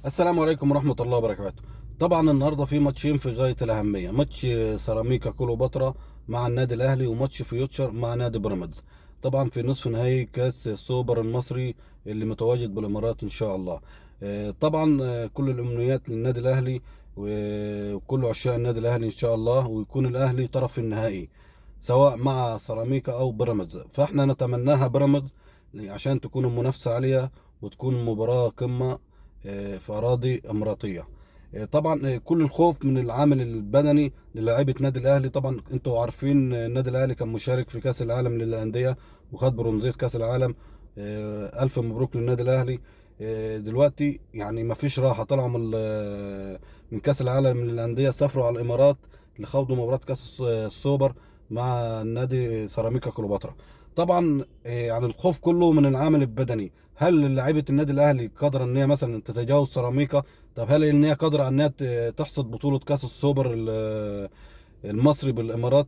السلام عليكم ورحمة الله وبركاته. طبعا النهارده في ماتشين في غاية الأهمية، ماتش سيراميكا كليوباترا مع النادي الأهلي وماتش فيوتشر مع نادي بيراميدز. طبعا في نصف نهائي كأس السوبر المصري اللي متواجد بالإمارات إن شاء الله. طبعا كل الأمنيات للنادي الأهلي وكل عشاق النادي الأهلي إن شاء الله، ويكون الأهلي طرف النهائي سواء مع سيراميكا أو بيراميدز، فإحنا نتمناها بيراميدز عشان تكون المنافسة عالية وتكون مباراة قمة في أراضي إماراتية. طبعا كل الخوف من العامل البدني للاعيبة نادي الأهلي. طبعا انتوا عارفين النادي الأهلي كان مشارك في كأس العالم للأندية وخد برونزية كأس العالم. ألف مبروك للنادي الأهلي. دلوقتي يعني ما فيش راحة، طلعوا من كأس العالم للأندية، سافروا على الإمارات لخوضوا مباراة كأس السوبر مع نادي سيراميكا كليوباترا. طبعا يعني الخوف كله من العامل البدني. هل لعيبه النادي الاهلي قادره ان هي مثلا تتجاوز سيراميكا؟ طب هل ان هي قادره ان هي تحصد بطوله كاس السوبر المصري بالامارات؟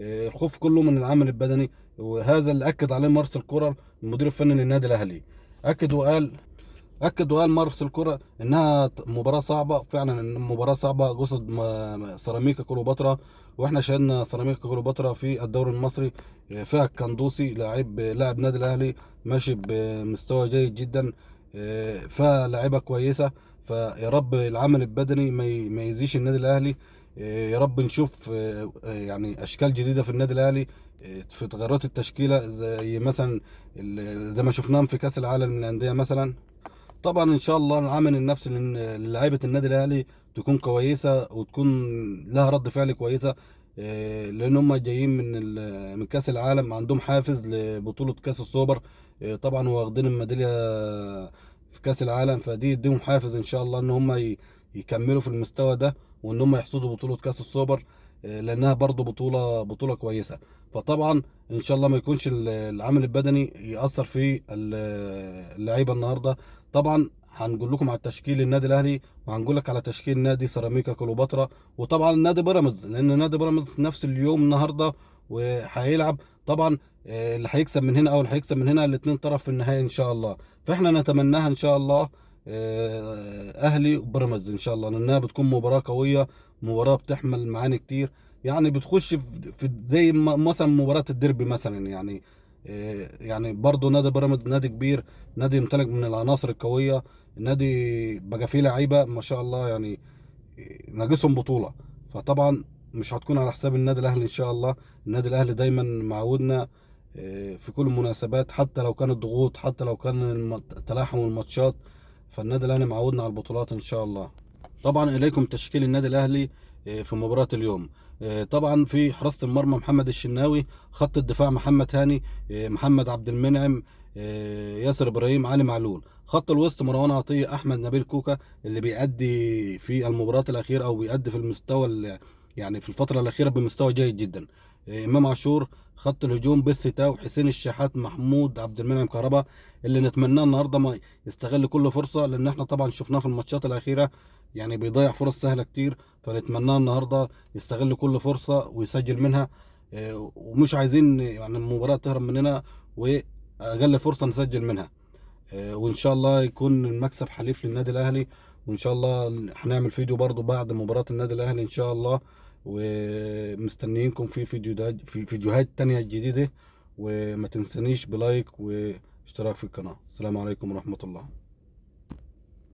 الخوف كله من العامل البدني، وهذا اللي اكد عليه مارسيل كولر المدير الفني للنادي الاهلي. اكد وقال اكد وقال مارسيل كولر انها مباراه صعبه فعلا، ان مباراه صعبه قصد سيراميكا كليوباترا. واحنا شاهدنا سيراميكا كليوباترا في الدوري المصري. فيها الكندوسي لاعب نادي الاهلي ماشي بمستوى جيد جدا. فلاعيبه كويسه. فيا رب العامل البدني ما يزيش النادي الاهلي. يا رب نشوف يعني اشكال جديده في النادي الاهلي، في تغيرات التشكيله زي مثلا زي ما شفناهم في كاس العالم للانديه مثلا. طبعا ان شاء الله العامل النفسي للاعيبه النادي الاهلي تكون كويسه وتكون لها رد فعل كويسه. لان هم جايين من كاس العالم، عندهم حافز لبطوله كاس السوبر. طبعا واخدين الميداليه في كاس العالم، فدي يديهم حافز ان شاء الله ان هم يكملوا في المستوى ده وان هم يحصدوا بطوله كاس السوبر. لانها برضو بطوله كويسه. فطبعا ان شاء الله ما يكونش العامل البدني ياثر في اللعيبه النهارده. طبعا هنقول لكم على تشكيل النادي الاهلي، وهنقول لك على تشكيل نادي سيراميكا كليوباترا، وطبعا نادي بيراميدز، لان نادي بيراميدز نفس اليوم النهارده وهيلعب. طبعا اللي هيكسب من هنا او اللي هيكسب من هنا الاثنين طرف في النهائي ان شاء الله. فاحنا نتمناها ان شاء الله اهلي وبيراميدز ان شاء الله، لانها بتكون مباراه قويه، مباراه بتحمل معاني كتير. يعني بتخش في زي مثلا مباراه الديربي مثلا. يعني برضه نادي بيراميدز نادي كبير، نادي يمتلك من العناصر القويه، نادي بقى فيه لعيبه ما شاء الله يعني ناقصهم بطوله. فطبعا مش هتكون على حساب النادي الاهلي ان شاء الله. النادي الاهلي دايما معودنا في كل المناسبات، حتى لو كانت ضغوط، حتى لو كان تلاحم الماتشات، فالنادي الاهلي معودنا على البطولات ان شاء الله. طبعا اليكم تشكيل النادي الاهلي في مباراة اليوم. طبعا في حراسة المرمى محمد الشناوي، خط الدفاع محمد هاني، محمد عبد المنعم، ياسر ابراهيم، علي معلول. خط الوسط مروان عطية، احمد نبيل كوكا اللي بيأدي في المباراة الأخيرة او بيأدي في المستوى يعني في الفترة الأخيرة بمستوى جيد جدا. امام عاشور. خط الهجوم بيرسي تاو، حسين الشحات، محمود عبد المنعم كهربا، اللي نتمناه النهارده ما يستغل كل فرصة، لان احنا طبعا شفناه في الماتشات الأخيرة يعني بيضيع فرص سهلة كتير. فنتمناه النهارده يستغل كل فرصة ويسجل منها. ومش عايزين يعني المباراة تهرب مننا، وأقل فرصة نسجل منها. وإن شاء الله يكون المكسب حليف للنادي الأهلي. وإن شاء الله هنعمل فيديو برضو بعد مباراة النادي الأهلي إن شاء الله، ومستنيينكم في فيديوهات تانية جديدة. وما تنسانيش بلايك واشتراك في القناة. السلام عليكم ورحمة الله.